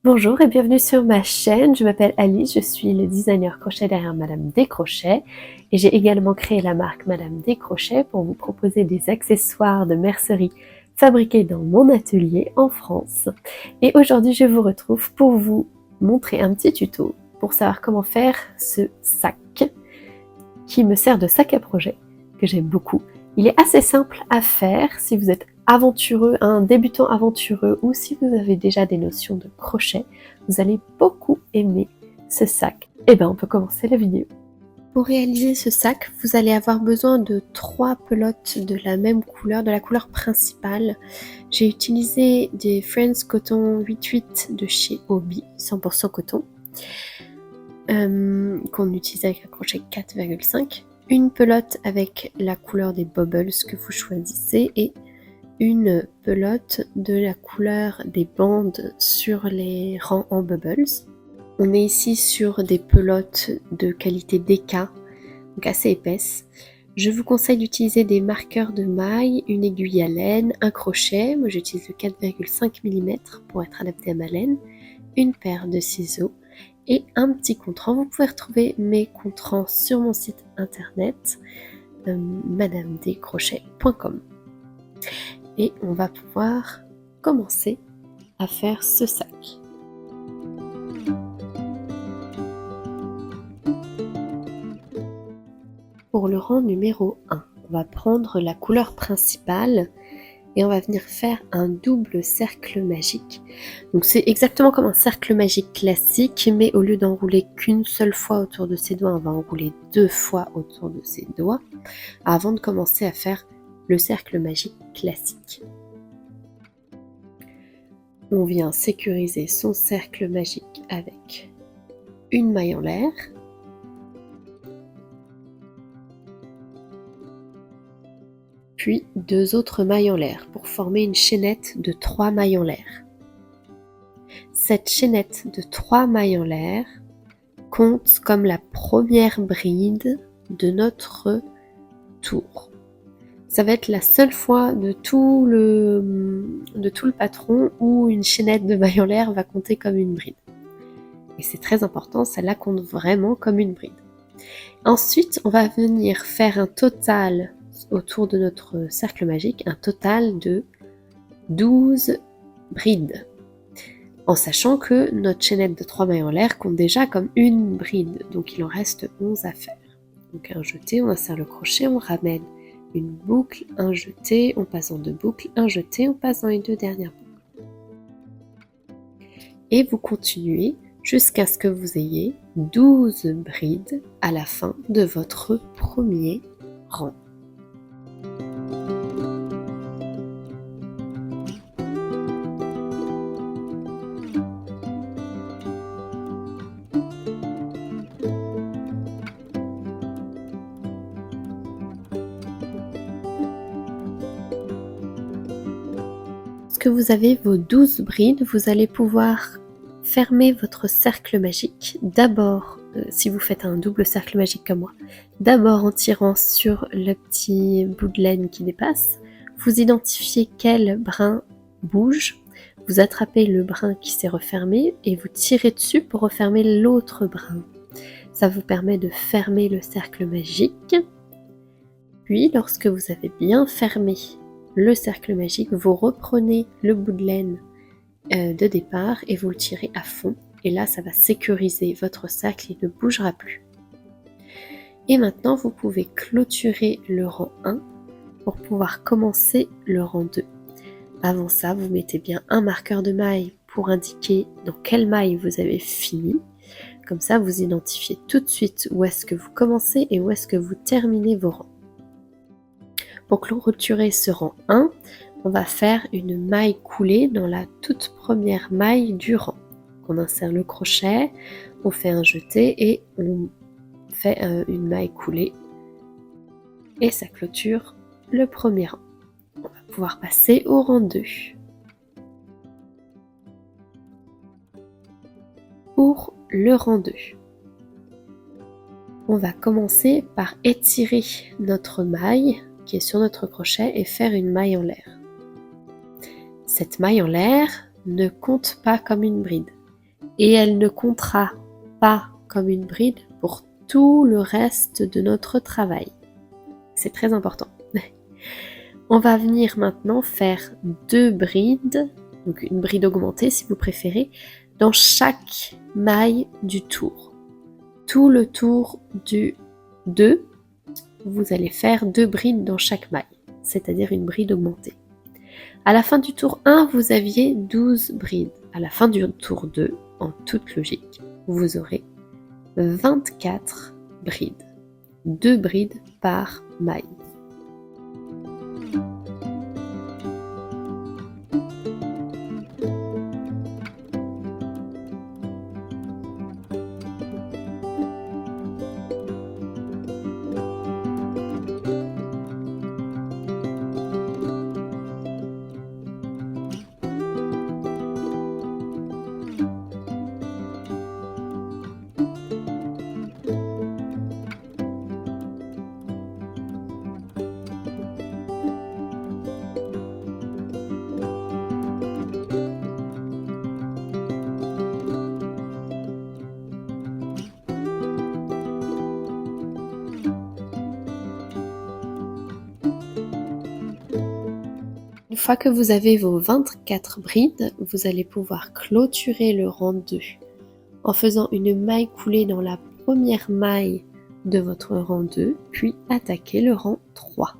Bonjour et bienvenue sur ma chaîne, je m'appelle Alice, je suis le designer crochet derrière Madame Décrochet et j'ai également créé la marque Madame Décrochet pour vous proposer des accessoires de mercerie fabriqués dans mon atelier en France. Et aujourd'hui je vous retrouve pour vous montrer un petit tuto pour savoir comment faire ce sac qui me sert de sac à projet, que j'aime beaucoup. Il est assez simple à faire si vous êtes aventureux, un débutant aventureux ou si vous avez déjà des notions de crochet, vous allez beaucoup aimer ce sac. Et bien on peut commencer la vidéo. Pour réaliser ce sac, vous allez avoir besoin de 3 pelotes de la même couleur, de la couleur principale. J'ai utilisé des Friends Coton 88 de chez Hobbii, 100% coton, qu'on utilise avec un crochet 4,5. Une pelote avec la couleur des bubbles que vous choisissez et une pelote de la couleur des bandes sur les rangs en bubbles. On est ici sur des pelotes de qualité DK, donc assez épaisses. Je vous conseille d'utiliser des marqueurs de maille, une aiguille à laine, un crochet, moi j'utilise le 4,5 mm pour être adapté à ma laine, une paire de ciseaux et un petit contrant. Vous pouvez retrouver mes contrants sur mon site internet madamedécrochet.com. Et on va pouvoir commencer à faire ce sac. Pour le rang numéro 1, on va prendre la couleur principale et on va venir faire un double cercle magique. Donc c'est exactement comme un cercle magique classique, mais au lieu d'enrouler qu'une seule fois autour de ses doigts, on va enrouler 2 fois autour de ses doigts avant de commencer à faire le cercle magique classique. On vient sécuriser son cercle magique avec une maille en l'air, puis 2 autres mailles en l'air pour former une chaînette de 3 mailles en l'air. Cette chaînette de 3 mailles en l'air compte comme la première bride de notre tour. Ça va être la seule fois de tout le patron où une chaînette de mailles en l'air va compter comme une bride. Et c'est très important, celle-là compte vraiment comme une bride. Ensuite, on va venir faire un total autour de notre cercle magique, un total de 12 brides. En sachant que notre chaînette de 3 mailles en l'air compte déjà comme une bride, donc il en reste 11 à faire. Donc un jeté, on insère le crochet, on ramène une boucle, un jeté, on passe en 2 boucles, un jeté, on passe dans les 2 dernières boucles. Et vous continuez jusqu'à ce que vous ayez 12 brides à la fin de votre premier rang. Lorsque vous avez vos 12 brides, vous allez pouvoir fermer votre cercle magique. D'abord, si vous faites un double cercle magique comme moi, d'abord en tirant sur le petit bout de laine qui dépasse, vous identifiez quel brin bouge, vous attrapez le brin qui s'est refermé et vous tirez dessus pour refermer l'autre brin. Ça vous permet de fermer le cercle magique. Puis, lorsque vous avez bien fermé le cercle magique, vous reprenez le bout de laine de départ et vous le tirez à fond. Et là, ça va sécuriser votre sac, il ne bougera plus. Et maintenant, vous pouvez clôturer le rang 1 pour pouvoir commencer le rang 2. Avant ça, vous mettez bien un marqueur de maille pour indiquer dans quelle maille vous avez fini. Comme ça, vous identifiez tout de suite où est-ce que vous commencez et où est-ce que vous terminez vos rangs. Pour clôturer ce rang 1, on va faire une maille coulée dans la toute première maille du rang. On insère le crochet, on fait un jeté et on fait une maille coulée. Et ça clôture le premier rang. On va pouvoir passer au rang 2. Pour le rang 2, on va commencer par étirer notre maille qui est sur notre crochet et faire une maille en l'air. Cette maille en l'air ne compte pas comme une bride. et elle ne comptera pas comme une bride pour tout le reste de notre travail. C'est très important. On va venir maintenant faire 2 brides, donc une bride augmentée si vous préférez, dans chaque maille du tour. Tout le tour du 2, vous allez faire 2 brides dans chaque maille, c'est-à-dire une bride augmentée. À la fin du tour 1, vous aviez 12 brides. À la fin du tour 2, en toute logique, vous aurez 24 brides. 2 brides par maille. Une fois que vous avez vos 24 brides, vous allez pouvoir clôturer le rang 2 en faisant une maille coulée dans la première maille de votre rang 2, puis attaquer le rang 3.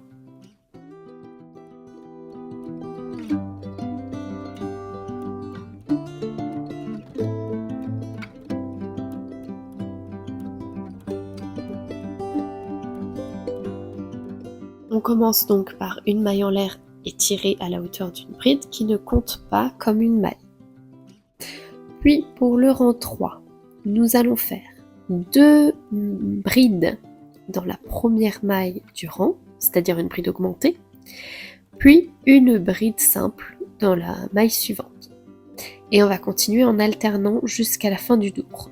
On commence donc par une maille en l'air étirée à la hauteur d'une bride qui ne compte pas comme une maille. Puis pour le rang 3, nous allons faire 2 brides dans la première maille du rang, c'est-à-dire une bride augmentée, puis une bride simple dans la maille suivante. Et on va continuer en alternant jusqu'à la fin du tour.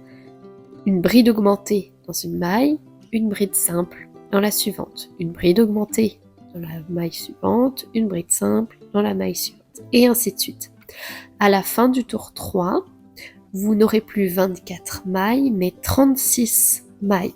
Une bride augmentée dans une maille, une bride simple dans la suivante, une bride augmentée dans la maille suivante, une bride simple dans la maille suivante, et ainsi de suite. À la fin du tour 3, vous n'aurez plus 24 mailles, mais 36 mailles.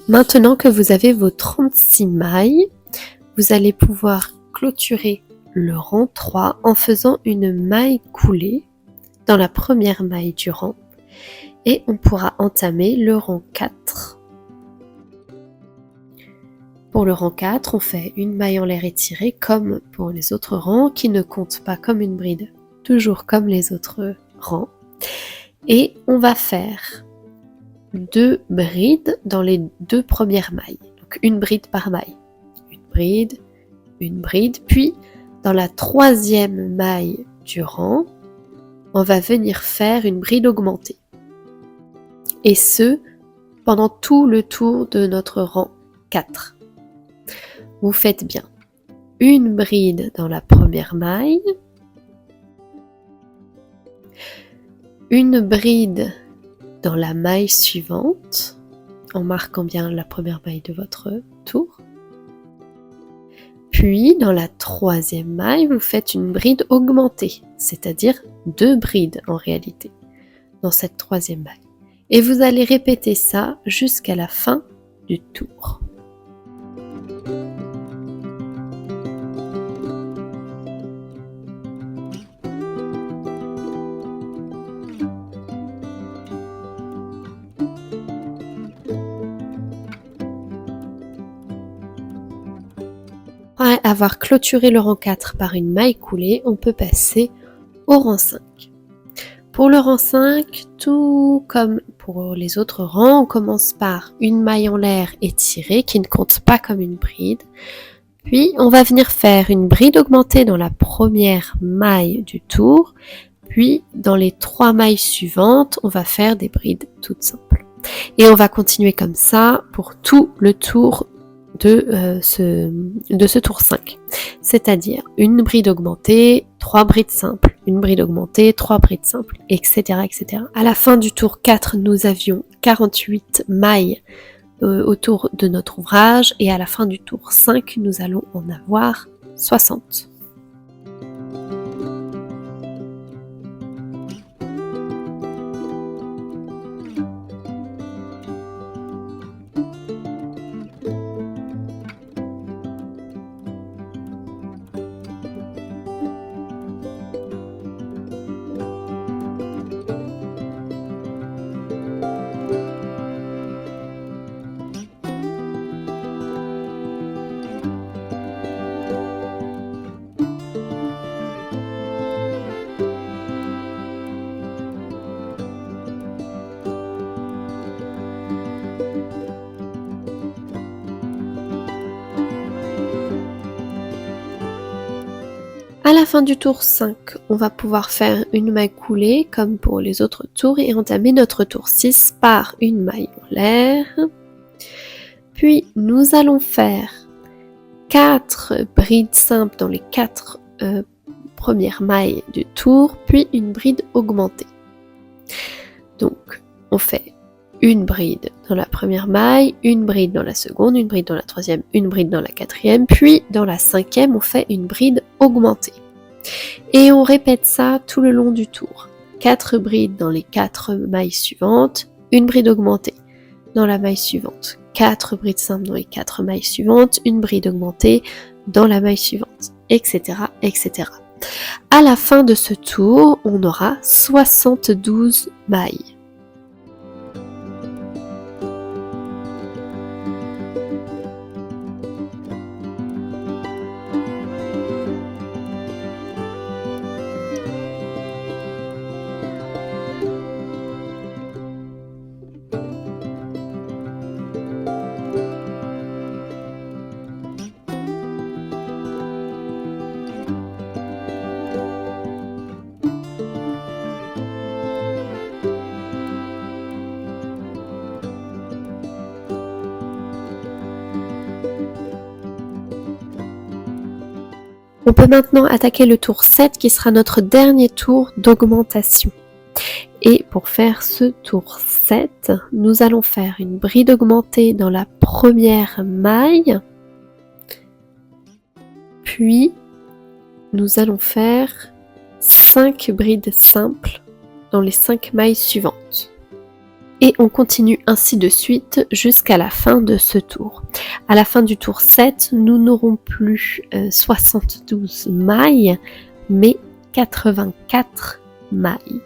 Maintenant que vous avez vos 36 mailles, vous allez pouvoir clôturer le rang 3 en faisant une maille coulée dans la première maille du rang et on pourra entamer le rang 4. Pour le rang 4, on fait une maille en l'air étirée comme pour les autres rangs qui ne comptent pas comme une bride, toujours comme les autres rangs. Et on va faire 2 brides dans les 2 premières mailles, donc une bride par maille. Une bride, puis dans la 3e maille du rang, on va venir faire une bride augmentée. Et ce, pendant tout le tour de notre rang 4. Vous faites bien une bride dans la première maille, une bride dans la maille suivante, en marquant bien la première maille de votre tour. Puis, dans la 3e maille, vous faites une bride augmentée, c'est-à-dire 2 brides en réalité, dans cette 3e maille. Et vous allez répéter ça jusqu'à la fin du tour. Après avoir clôturé le rang 4 par une maille coulée, on peut passer au rang 5. Pour le rang 5, tout comme pour les autres rangs, on commence par une maille en l'air étirée qui ne compte pas comme une bride. Puis on va venir faire une bride augmentée dans la première maille du tour. Puis dans les 3 mailles suivantes, on va faire des brides toutes simples. Et on va continuer comme ça pour tout le tour de ce tour 5. C'est-à-dire une bride augmentée, 3 brides simples, une bride augmentée, 3 brides simples, etc., etc. À la fin du tour 4, nous avions 48 mailles autour de notre ouvrage et à la fin du tour 5, nous allons en avoir 60. À la fin du tour 5, on va pouvoir faire une maille coulée comme pour les autres tours et entamer notre tour 6 par une maille en l'air. Puis nous allons faire 4 brides simples dans les 4 premières mailles du tour, puis une bride augmentée. Donc on fait une bride dans la première maille, une bride dans la seconde, une bride dans la troisième, une bride dans la quatrième, puis dans la cinquième, on fait une bride augmentée. Et on répète ça tout le long du tour. 4 brides dans les 4 mailles suivantes, une bride augmentée dans la maille suivante, 4 brides simples dans les 4 mailles suivantes, une bride augmentée dans la maille suivante, etc., etc. À la fin de ce tour, on aura 72 mailles. On peut maintenant attaquer le tour 7 qui sera notre dernier tour d'augmentation. Et pour faire ce tour 7, nous allons faire une bride augmentée dans la première maille, puis nous allons faire 5 brides simples dans les 5 mailles suivantes. Et on continue ainsi de suite jusqu'à la fin de ce tour. À la fin du tour 7, nous n'aurons plus 72 mailles, mais 84 mailles.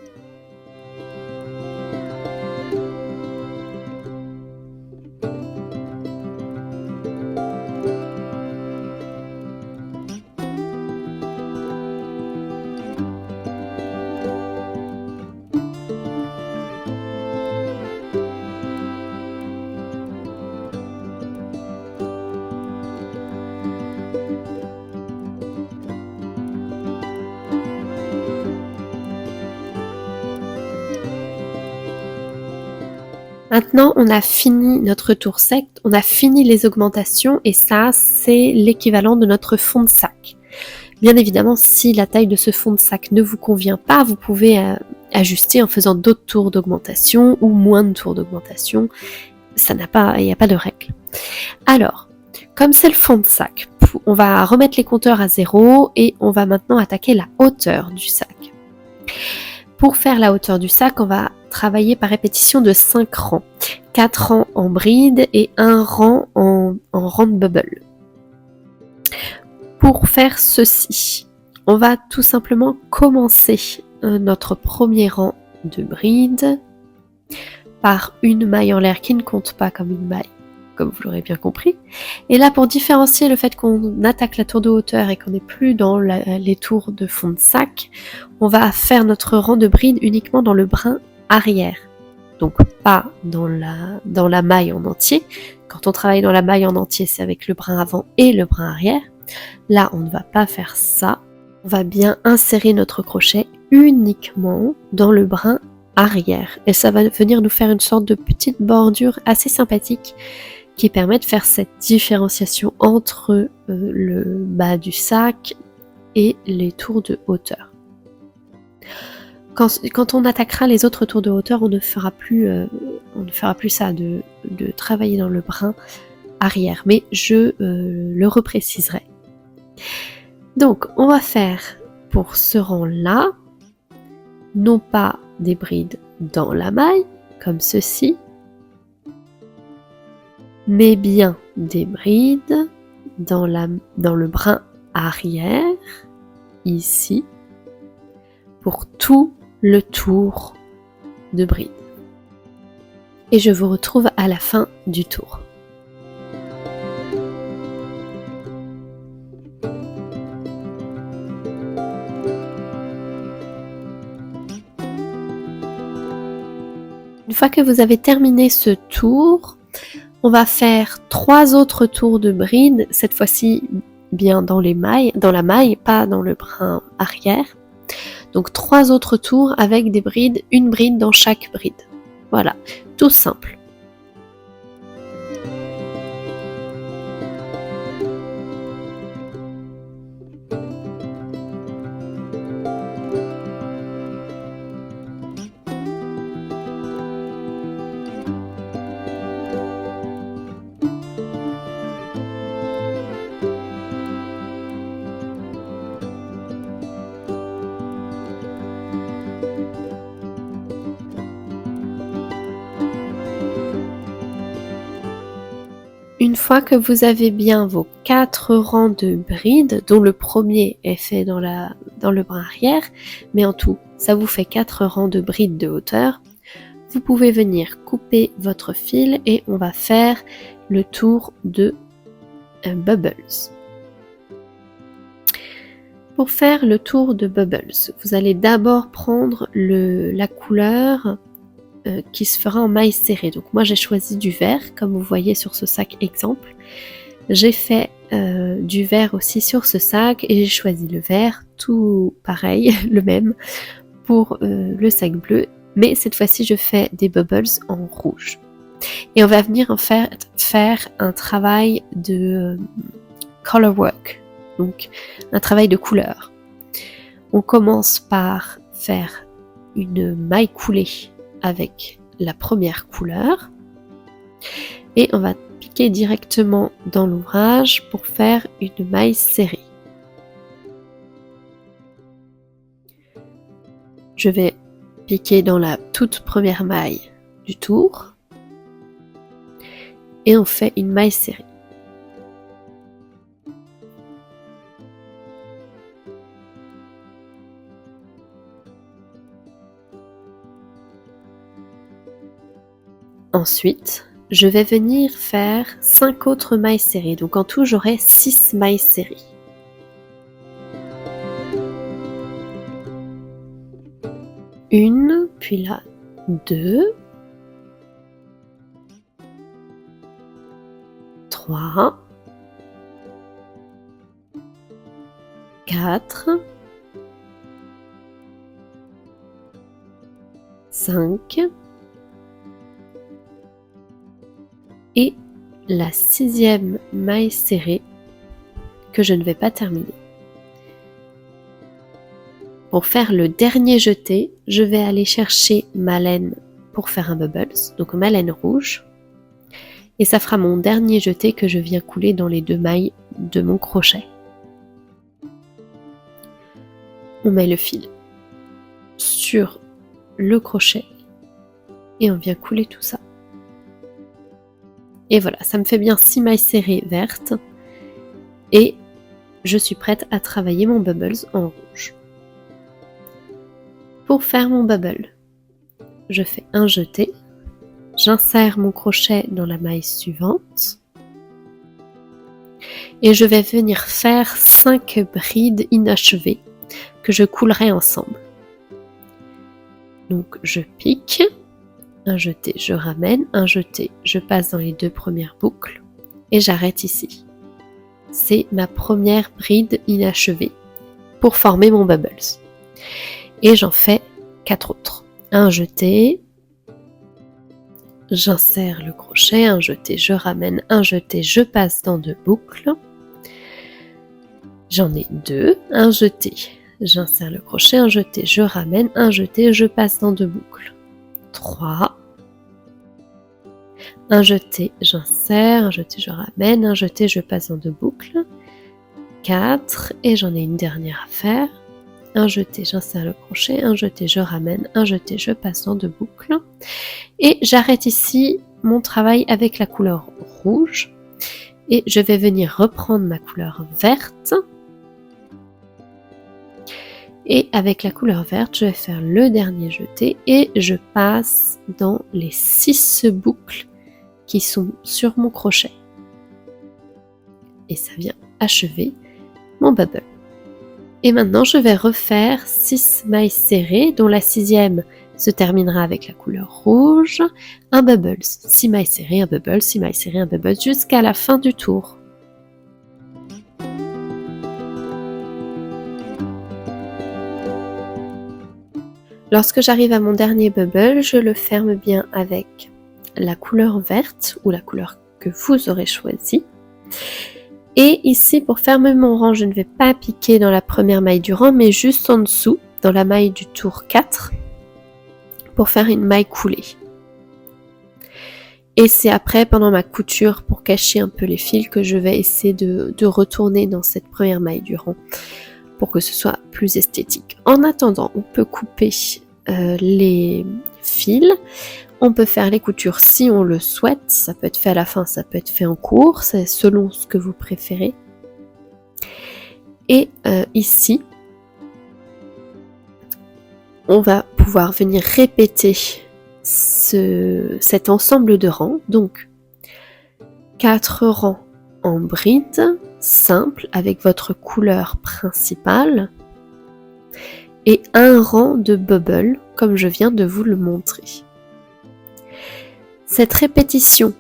Maintenant, on a fini notre tour 7, on a fini les augmentations et ça, c'est l'équivalent de notre fond de sac. Bien évidemment, si la taille de ce fond de sac ne vous convient pas, vous pouvez ajuster en faisant d'autres tours d'augmentation ou moins de tours d'augmentation. Il n'y a pas de règle. Alors, comme c'est le fond de sac, on va remettre les compteurs à 0 et on va maintenant attaquer la hauteur du sac. Pour faire la hauteur du sac, on va travailler par répétition de 5 rangs. 4 rangs en bride et 1 rang en rang de bubble. Pour faire ceci, on va tout simplement commencer notre premier rang de bride par une maille en l'air qui ne compte pas comme une maille, comme vous l'aurez bien compris. Et là, pour différencier le fait qu'on attaque la tour de hauteur et qu'on n'est plus dans les tours de fond de sac, on va faire notre rang de bride uniquement dans le brin arrière. Donc pas dans la maille en entier. Quand on travaille dans la maille en entier, c'est avec le brin avant et le brin arrière. Là, on ne va pas faire ça. On va bien insérer notre crochet uniquement dans le brin arrière. Et ça va venir nous faire une sorte de petite bordure assez sympathique qui permet de faire cette différenciation entre le bas du sac et les tours de hauteur. Quand on attaquera les autres tours de hauteur, on ne fera plus ça, de travailler dans le brin arrière, mais je le repréciserai. Donc, on va faire pour ce rang-là, non pas des brides dans la maille, comme ceci, mais bien des brides dans le brin arrière, ici, pour tout le tour de bride. Et je vous retrouve à la fin du tour. Une fois que vous avez terminé ce tour, on va faire 3 autres tours de bride, cette fois-ci bien dans la maille, pas dans le brin arrière. Donc 3 autres tours avec des brides, une bride dans chaque bride. Voilà, tout simple. Une fois que vous avez bien vos 4 rangs de brides, dont le premier est fait dans le brin arrière, mais en tout, ça vous fait 4 rangs de brides de hauteur, vous pouvez venir couper votre fil et on va faire le tour de Bubbles. Pour faire le tour de Bubbles, vous allez d'abord prendre la couleur qui se fera en maille serrée. Donc moi j'ai choisi du vert, comme vous voyez sur ce sac exemple. J'ai fait du vert aussi sur ce sac et j'ai choisi le vert, tout pareil, le même, pour le sac bleu. Mais cette fois-ci je fais des bubbles en rouge. Et on va venir en fait faire un travail de color work, donc un travail de couleur. On commence par faire une maille coulée avec la première couleur et on va piquer directement dans l'ouvrage pour faire une maille serrée. Je vais piquer dans la toute première maille du tour et on fait une maille serrée. Ensuite, je vais venir faire 5 autres mailles serrées. Donc en tout, j'aurai 6 mailles serrées. Une, puis là, 2, 3, 4, 5, et la 6e maille serrée que je ne vais pas terminer. Pour faire le dernier jeté, je vais aller chercher ma laine pour faire un bubbles, donc ma laine rouge, et ça fera mon dernier jeté que je viens couler dans les 2 mailles de mon crochet. On met le fil sur le crochet et on vient couler tout ça. Et voilà, ça me fait bien 6 mailles serrées vertes et je suis prête à travailler mon bubbles en rouge. Pour faire mon bubble, je fais un jeté, j'insère mon crochet dans la maille suivante et je vais venir faire 5 brides inachevées que je coulerai ensemble. Donc je pique, un jeté, je ramène, un jeté, je passe dans les 2 premières boucles et j'arrête ici. C'est ma première bride inachevée pour former mon bubbles. Et j'en fais 4 autres. Un jeté, j'insère le crochet, un jeté, je ramène, un jeté, je passe dans 2 boucles. J'en ai 2, un jeté, j'insère le crochet, un jeté, je ramène, un jeté, je passe dans 2 boucles. 3, un jeté, j'insère, un jeté, je ramène, un jeté, je passe dans 2 boucles. 4, et j'en ai une dernière à faire. Un jeté, j'insère le crochet, un jeté, je ramène, un jeté, je passe dans 2 boucles. Et j'arrête ici mon travail avec la couleur rouge. Et je vais venir reprendre ma couleur verte. Et avec la couleur verte, je vais faire le dernier jeté et je passe dans les 6 boucles qui sont sur mon crochet. Et ça vient achever mon bubble. Et maintenant, je vais refaire 6 mailles serrées, dont la 6e se terminera avec la couleur rouge, un bubble, 6 mailles serrées, un bubble, 6 mailles serrées, un bubble, jusqu'à la fin du tour. Lorsque j'arrive à mon dernier bubble, je le ferme bien avec la couleur verte ou la couleur que vous aurez choisie. Et ici, pour fermer mon rang, je ne vais pas piquer dans la première maille du rang, mais juste en dessous, dans la maille du tour 4, pour faire une maille coulée. Et c'est après, pendant ma couture, pour cacher un peu les fils, que je vais essayer de retourner dans cette première maille du rang, pour que ce soit plus esthétique. En attendant, on peut couper les fils. On peut faire les coutures si on le souhaite, ça peut être fait à la fin, ça peut être fait en cours, c'est selon ce que vous préférez. Et ici, on va pouvoir venir répéter cet ensemble de rangs, donc 4 rangs en bride, simple, avec votre couleur principale, et un rang de bubble, comme je viens de vous le montrer. Cette répétition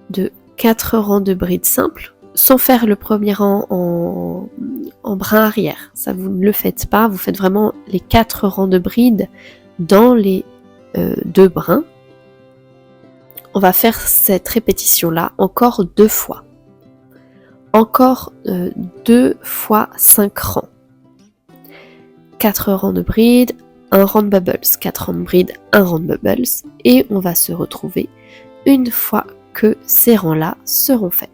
de 4 rangs de brides simples, sans faire le premier rang en brin arrière, ça vous ne le faites pas, vous faites vraiment les 4 rangs de brides dans les 2 brins. On va faire cette répétition-là encore 2 fois. Encore 2 fois 5 rangs. 4 rangs de brides, 1 rang de bubbles, 4 rangs de brides, 1 rang de bubbles, et on va se retrouver une fois que ces rangs-là seront faits.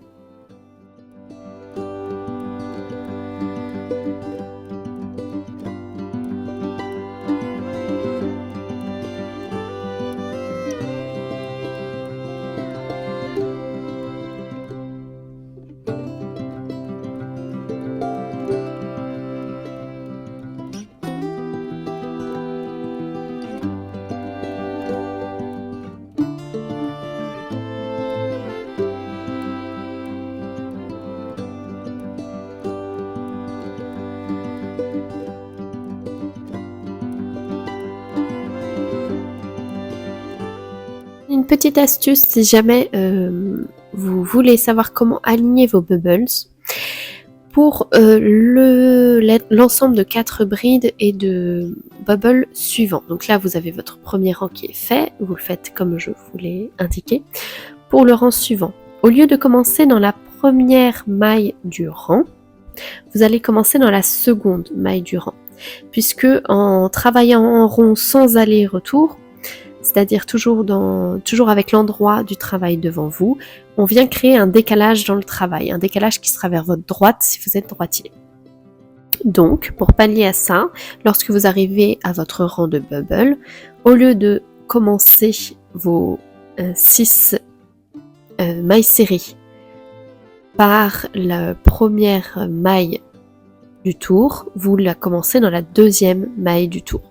Une petite astuce si jamais vous voulez savoir comment aligner vos bubbles. Pour l'ensemble de 4 brides et de bubbles suivants. Donc là, vous avez votre premier rang qui est fait. Vous le faites comme je vous l'ai indiqué. Pour le rang suivant, au lieu de commencer dans la première maille du rang, vous allez commencer dans la seconde maille du rang. Puisque en travaillant en rond sans aller-retour, c'est-à-dire toujours avec l'endroit du travail devant vous, on vient créer un décalage dans le travail, un décalage qui sera vers votre droite si vous êtes droitier. Donc, pour pallier à ça, lorsque vous arrivez à votre rang de bubble, au lieu de commencer vos 6 mailles serrées par la première maille du tour, vous la commencez dans la deuxième maille du tour.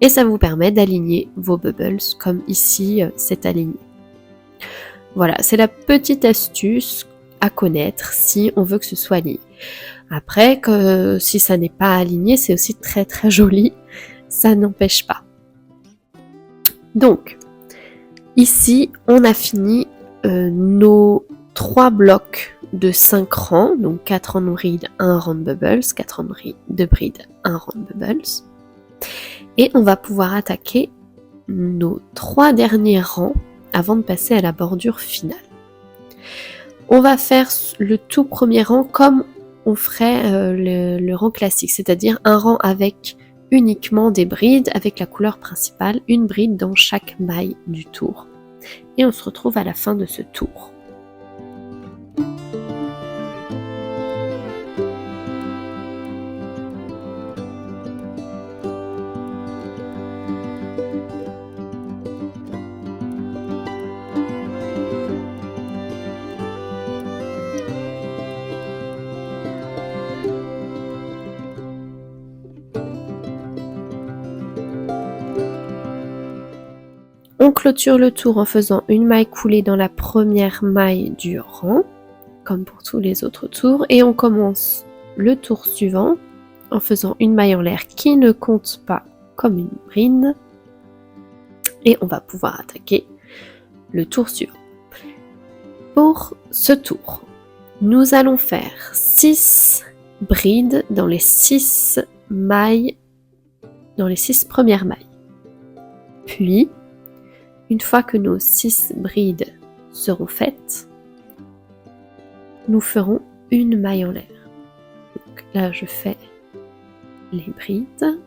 Et ça vous permet d'aligner vos bubbles comme ici c'est aligné. Voilà, c'est la petite astuce à connaître si on veut que ce soit aligné. Après, si ça n'est pas aligné, c'est aussi très très joli, ça n'empêche pas. Donc, ici, on a fini nos 3 blocs de 5 rangs, donc 4 rangs de bride, 1 rang de bubbles, 4 rangs de bride, 1 rang de bubbles. Et on va pouvoir attaquer nos 3 derniers rangs avant de passer à la bordure finale. On va faire le tout premier rang comme on ferait le rang classique, c'est-à-dire un rang avec uniquement des brides avec la couleur principale, une bride dans chaque maille du tour. Et on se retrouve à la fin de ce tour. On clôture le tour en faisant une maille coulée dans la première maille du rang, comme pour tous les autres tours, et on commence le tour suivant en faisant une maille en l'air qui ne compte pas comme une bride, et on va pouvoir attaquer le tour suivant. Pour ce tour, nous allons faire 6 brides dans les 6 mailles, dans les 6 premières mailles. Puis, une fois que nos 6 brides seront faites, nous ferons une maille en l'air. Donc là, je fais les brides.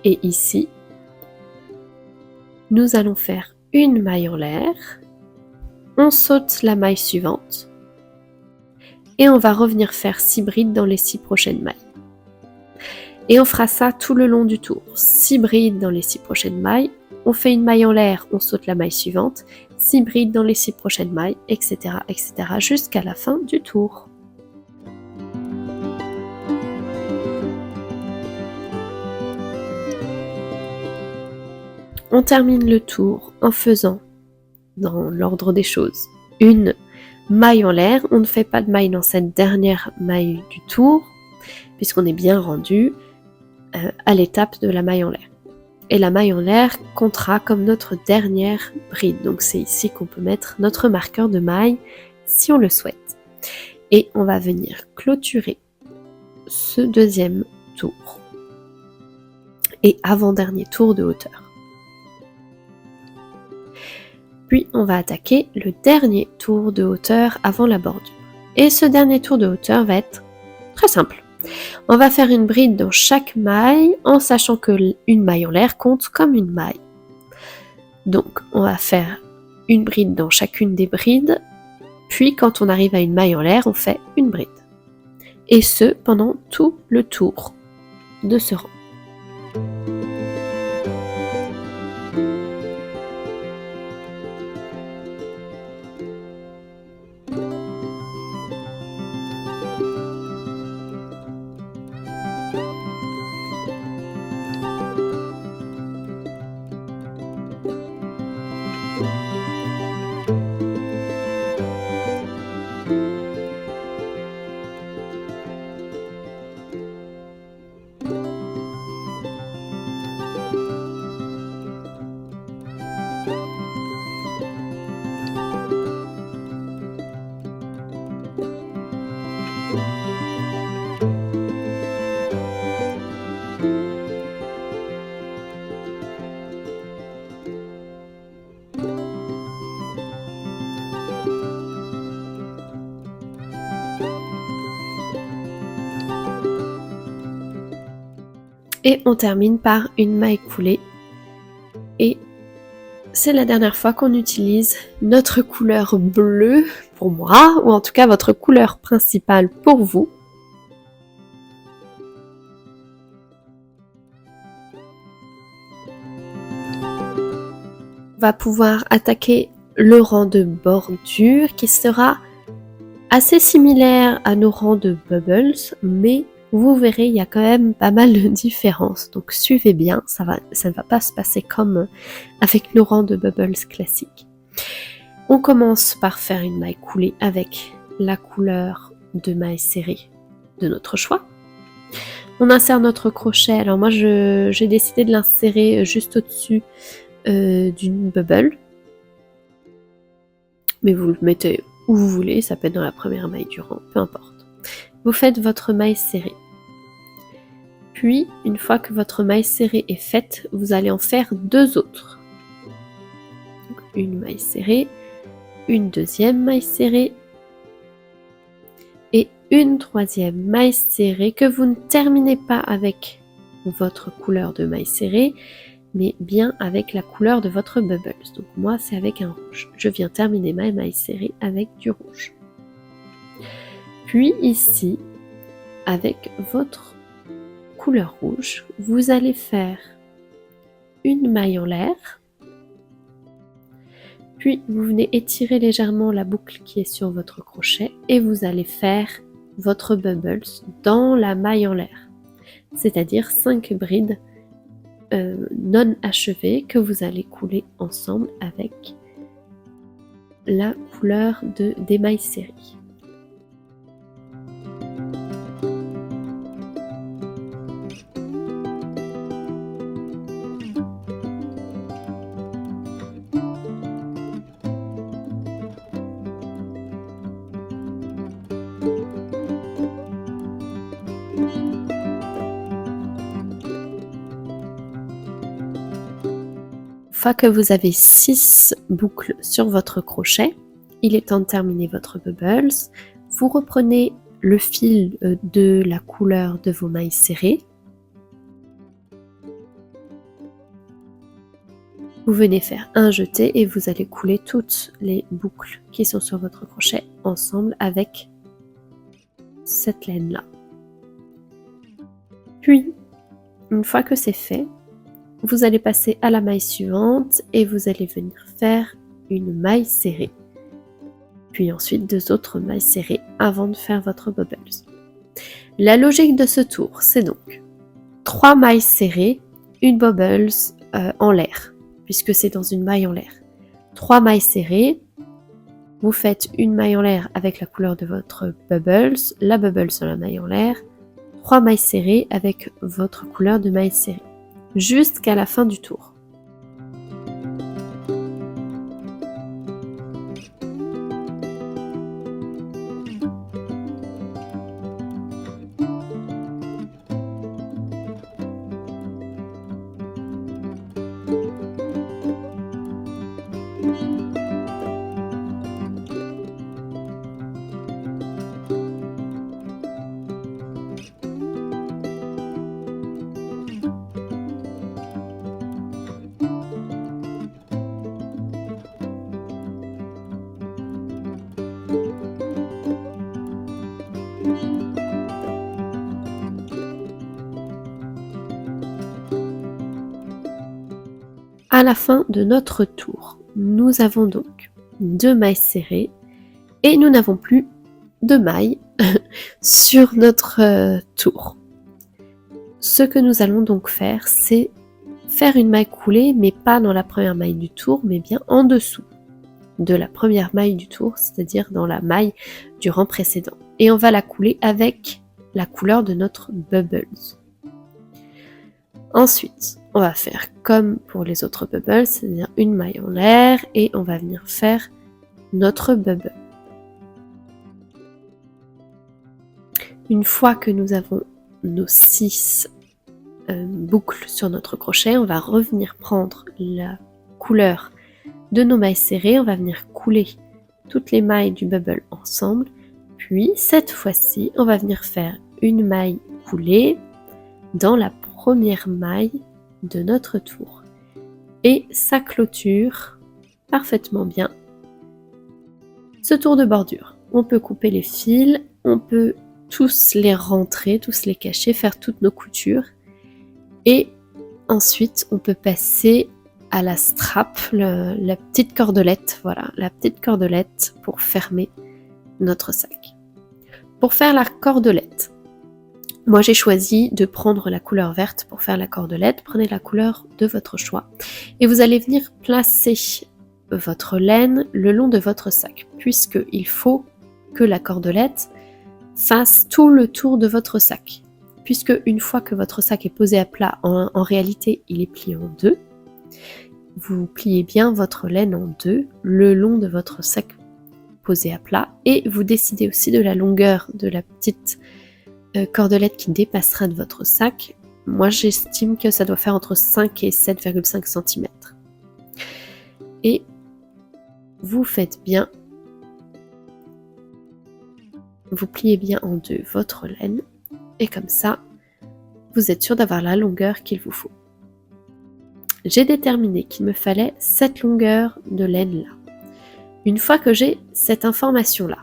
Et ici, nous allons faire une maille en l'air. On saute la maille suivante et on va revenir faire 6 brides dans les 6 prochaines mailles. Et on fera ça tout le long du tour. 6 brides dans les 6 prochaines mailles, on fait une maille en l'air, on saute la maille suivante, 6 brides dans les 6 prochaines mailles, etc. etc. jusqu'à la fin du tour. On termine le tour en faisant, dans l'ordre des choses, une maille en l'air. On ne fait pas de maille dans cette dernière maille du tour, puisqu'on est bien rendu à l'étape de la maille en l'air. Et la maille en l'air comptera comme notre dernière bride. Donc c'est ici qu'on peut mettre notre marqueur de maille, si on le souhaite. Et on va venir clôturer ce deuxième tour. Et avant-dernier tour de hauteur. Puis on va attaquer le dernier tour de hauteur avant la bordure. Et ce dernier tour de hauteur va être très simple. On va faire une bride dans chaque maille en sachant que une maille en l'air compte comme une maille. Donc on va faire une bride dans chacune des brides, puis quand on arrive à une maille en l'air, on fait une bride. Et ce pendant tout le tour de ce rang. Et on termine par une maille coulée. Et c'est la dernière fois qu'on utilise notre couleur bleue pour moi, ou en tout cas votre couleur principale pour vous. On va pouvoir attaquer le rang de bordure qui sera assez similaire à nos rangs de bubbles, mais vous verrez, il y a quand même pas mal de différences. Donc suivez bien, ça ne va pas se passer comme avec nos rangs de bubbles classiques. On commence par faire une maille coulée avec la couleur de maille serrée de notre choix. On insère notre crochet. Alors moi, j'ai décidé de l'insérer juste au-dessus d'une bubble. Mais vous le mettez où vous voulez, ça peut être dans la première maille du rang, peu importe. Vous faites votre maille serrée. Puis, une fois que votre maille serrée est faite, vous allez en faire 2 autres. Donc, une maille serrée, une deuxième maille serrée et une troisième maille serrée que vous ne terminez pas avec votre couleur de maille serrée, mais bien avec la couleur de votre bubbles. Donc moi, c'est avec un rouge. Je viens terminer ma maille serrée avec du rouge. Puis ici, avec votre couleur rouge, vous allez faire une maille en l'air. Puis vous venez étirer légèrement la boucle qui est sur votre crochet et vous allez faire votre bubbles dans la maille en l'air. C'est-à-dire 5 brides non achevées que vous allez couler ensemble avec la couleur des mailles serrées. Une fois que vous avez 6 boucles sur votre crochet, il est temps de terminer votre bubbles. Vous reprenez le fil de la couleur de vos mailles serrées. Vous venez faire un jeté et vous allez couler toutes les boucles qui sont sur votre crochet ensemble avec cette laine-là. Puis, une fois que c'est fait, vous allez passer à la maille suivante et vous allez venir faire une maille serrée. Puis ensuite 2 autres mailles serrées avant de faire votre bubbles. La logique de ce tour, c'est donc 3 mailles serrées, une bubbles en l'air, puisque c'est dans une maille en l'air. 3 mailles serrées, vous faites une maille en l'air avec la couleur de votre bubbles, la bubbles sur la maille en l'air, 3 mailles serrées avec votre couleur de maille serrée, jusqu'à la fin du tour. À la fin de notre tour, nous avons donc 2 mailles serrées et nous n'avons plus de mailles sur notre tour. Ce que nous allons donc faire, c'est faire une maille coulée, mais pas dans la première maille du tour, mais bien en dessous de la première maille du tour, c'est-à-dire dans la maille du rang précédent. Et on va la couler avec la couleur de notre bubbles. Ensuite, on va faire comme pour les autres bubbles, c'est-à-dire une maille en l'air et on va venir faire notre bubble. Une fois que nous avons nos 6 boucles sur notre crochet, on va revenir prendre la couleur de nos mailles serrées, on va venir couler toutes les mailles du bubble ensemble, puis cette fois-ci, on va venir faire une maille coulée dans la première maille de notre tour. Et ça clôture parfaitement bien ce tour de bordure. On peut couper les fils, on peut tous les rentrer, tous les cacher, faire toutes nos coutures. Et ensuite, on peut passer à la strap, la petite cordelette, voilà, la petite cordelette pour fermer notre sac. Pour faire la cordelette, Moi j'ai choisi de prendre la couleur verte pour faire la cordelette. Prenez la couleur de votre choix et vous allez venir placer votre laine le long de votre sac, puisqu'il faut que la cordelette fasse tout le tour de votre sac. Puisque une fois que votre sac est posé à plat, en réalité il est plié en deux, vous pliez bien votre laine en deux le long de votre sac posé à plat et vous décidez aussi de la longueur de la petite cordelette qui dépassera de votre sac. Moi j'estime que ça doit faire entre 5 et 7,5 cm. Et vous faites bien, vous pliez bien en deux votre laine et comme ça vous êtes sûr d'avoir la longueur qu'il vous faut. J'ai déterminé qu'il me fallait cette longueur de laine là. Une fois que j'ai cette information là,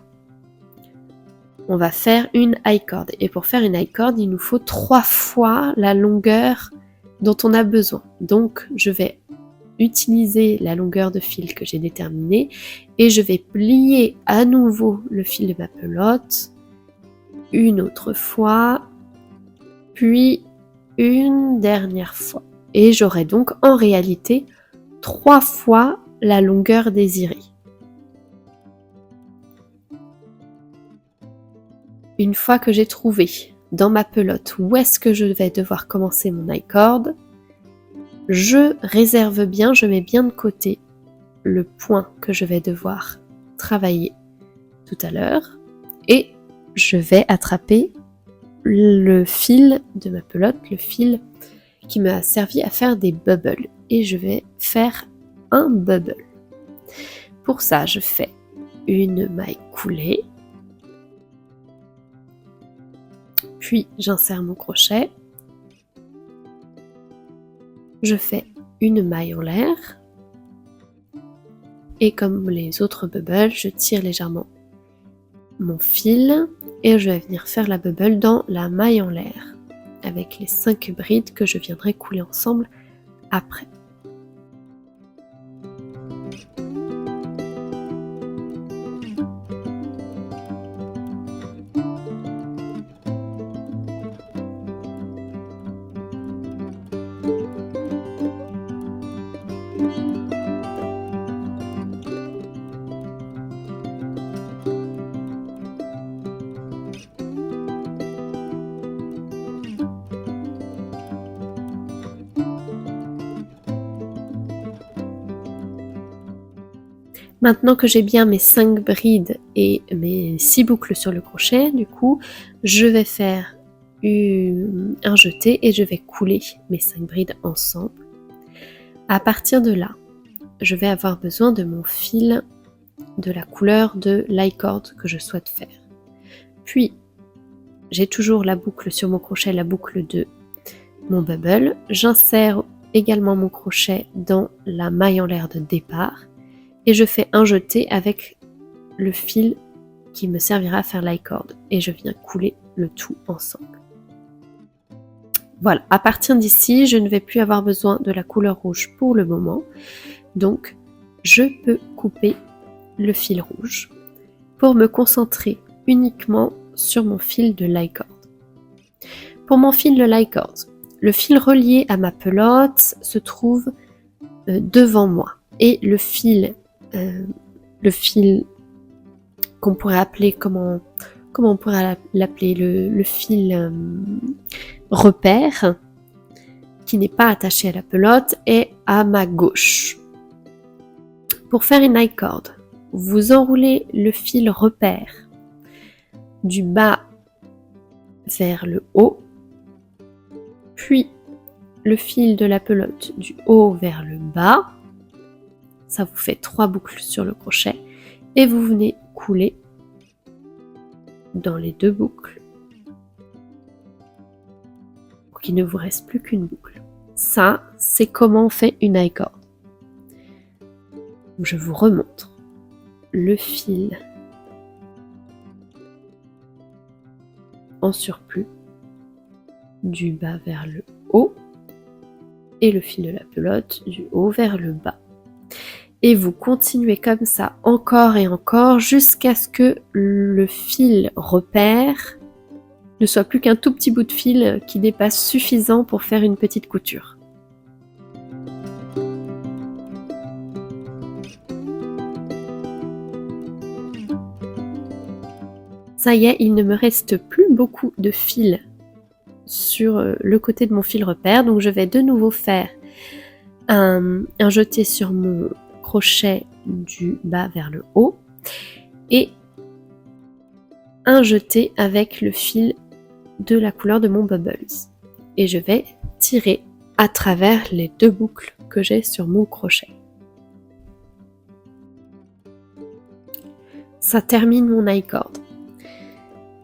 on va faire une high cord. Et pour faire une high cord, il nous faut 3 fois la longueur dont on a besoin. Donc, je vais utiliser la longueur de fil que j'ai déterminée et je vais plier à nouveau le fil de ma pelote une autre fois, puis une dernière fois. Et j'aurai donc en réalité 3 fois la longueur désirée. Une fois que j'ai trouvé dans ma pelote où est-ce que je vais devoir commencer mon high cord, je réserve bien, je mets bien de côté le point que je vais devoir travailler tout à l'heure et je vais attraper le fil de ma pelote, le fil qui m'a servi à faire des bubbles et je vais faire un bubble. Pour ça, je fais une maille coulée. Puis j'insère mon crochet, je fais une maille en l'air et comme les autres bubbles, je tire légèrement mon fil et je vais venir faire la bubble dans la maille en l'air avec les 5 brides que je viendrai couler ensemble après. Maintenant que j'ai bien mes 5 brides et mes 6 boucles sur le crochet, du coup, je vais faire un jeté et je vais couler mes 5 brides ensemble. À partir de là, je vais avoir besoin de mon fil de la couleur de l'high cord que je souhaite faire. Puis, j'ai toujours la boucle sur mon crochet, la boucle de mon bubble. J'insère également mon crochet dans la maille en l'air de départ. Et je fais un jeté avec le fil qui me servira à faire l'high cord et je viens couler le tout ensemble. Voilà, à partir d'ici, je ne vais plus avoir besoin de la couleur rouge pour le moment, donc je peux couper le fil rouge pour me concentrer uniquement sur mon fil de l'high cord. Pour mon fil de l'high cord, le fil relié à ma pelote se trouve devant moi et le fil qu'on pourrait appeler, comment on pourrait l'appeler, le fil repère, qui n'est pas attaché à la pelote, est à ma gauche. Pour faire une high cord, vous enroulez le fil repère du bas vers le haut, puis le fil de la pelote du haut vers le bas. Ça vous fait 3 boucles sur le crochet et vous venez couler dans les 2 boucles pour qu'il ne vous reste plus qu'une boucle. Ça, c'est comment on fait une high cord. Je vous remontre le fil en surplus du bas vers le haut et le fil de la pelote du haut vers le bas. Et vous continuez comme ça encore et encore jusqu'à ce que le fil repère ne soit plus qu'un tout petit bout de fil qui dépasse suffisant pour faire une petite couture. Ça y est, il ne me reste plus beaucoup de fil sur le côté de mon fil repère, donc je vais de nouveau faire un jeté sur mon crochet du bas vers le haut et un jeté avec le fil de la couleur de mon Bubbles. Et je vais tirer à travers les 2 boucles que j'ai sur mon crochet. Ça termine mon I-cord.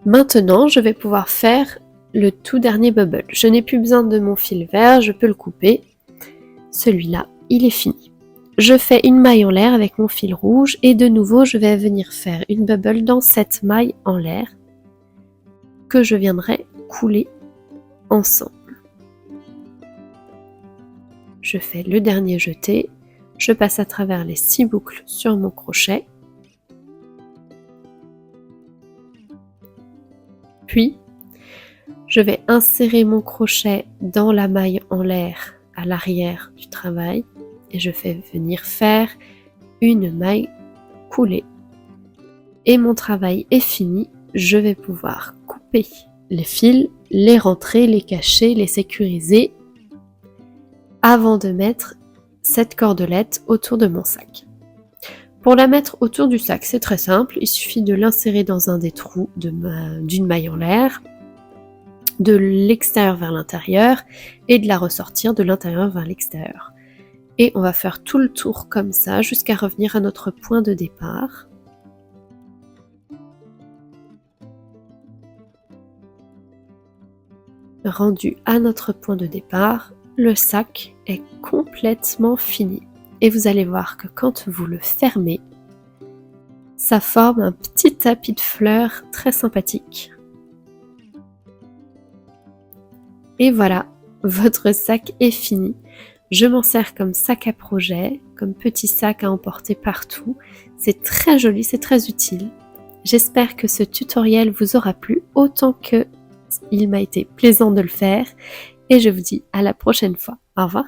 Maintenant, je vais pouvoir faire le tout dernier bubble. Je n'ai plus besoin de mon fil vert, je peux le couper. Celui-là, il est fini. Je fais une maille en l'air avec mon fil rouge et de nouveau, je vais venir faire une bubble dans cette maille en l'air que je viendrai couler ensemble. Je fais le dernier jeté, je passe à travers les 6 boucles sur mon crochet. Puis, je vais insérer mon crochet dans la maille en l'air à l'arrière du travail et je fais venir faire une maille coulée. Et mon travail est fini, je vais pouvoir couper les fils, les rentrer, les cacher, les sécuriser avant de mettre cette cordelette autour de mon sac. Pour la mettre autour du sac, c'est très simple, il suffit de l'insérer dans un des trous d'une maille en l'air, de l'extérieur vers l'intérieur et de la ressortir de l'intérieur vers l'extérieur. Et on va faire tout le tour comme ça jusqu'à revenir à notre point de départ. Rendu à notre point de départ, le sac est complètement fini. Et vous allez voir que quand vous le fermez, ça forme un petit tapis de fleurs très sympathique. Et voilà, votre sac est fini. Je m'en sers comme sac à projet, comme petit sac à emporter partout. C'est très joli, c'est très utile. J'espère que ce tutoriel vous aura plu autant que il m'a été plaisant de le faire. Et je vous dis à la prochaine fois. Au revoir.